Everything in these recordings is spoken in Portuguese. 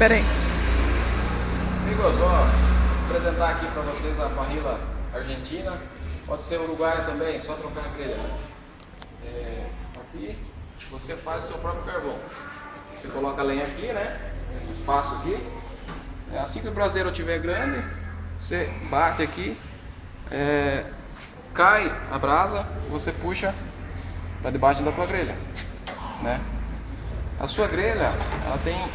Pera aí. Amigos, vou apresentar aqui para vocês a parrilla argentina. Pode ser uruguaia também, só trocar a grelha, né? Aqui você faz o seu próprio carvão. Você coloca a lenha aqui, né? Nesse espaço aqui. Assim que o braseiro estiver grande, você bate aqui, cai a brasa, você puxa para debaixo da tua grelha, né? A sua grelha, ela tem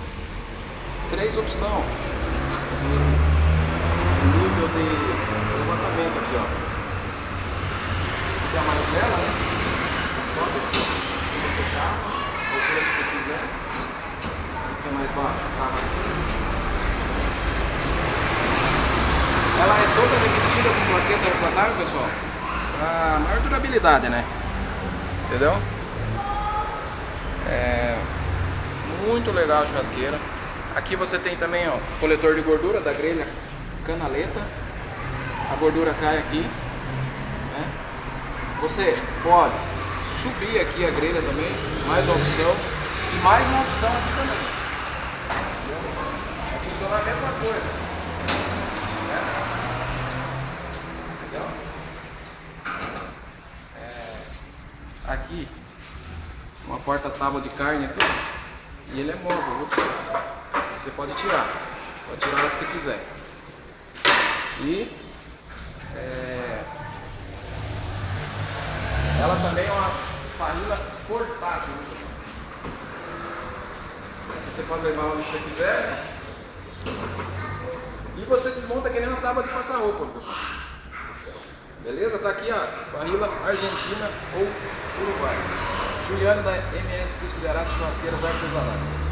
3 opções de nível de levantamento aqui, ó. Aqui é a manivela, né? Sobe, você trava, a altura que você quiser. Aqui é mais baixo, trava aqui. Ela é toda revestida com plaqueta aeroplanável, pessoal, para maior durabilidade, né? Entendeu? Muito legal a churrasqueira. Aqui você tem também, ó, coletor de gordura da grelha, canaleta. A gordura cai aqui, né? Você pode subir aqui a grelha também, mais uma opção. E mais uma opção aqui também. Vai funcionar a mesma coisa, né? Legal? Aqui uma porta-tábua de carne aqui, e ele é móvel, viu? Você pode tirar a hora que você quiser. E ela também é uma parrilla portátil. Você pode levar onde você quiser. E você desmonta que nem uma tábua de passar roupa, pessoal. Beleza? Tá aqui a parrilla argentina ou uruguaia. Juliano da MS Disco de Arado Churrasqueiras Artesanais.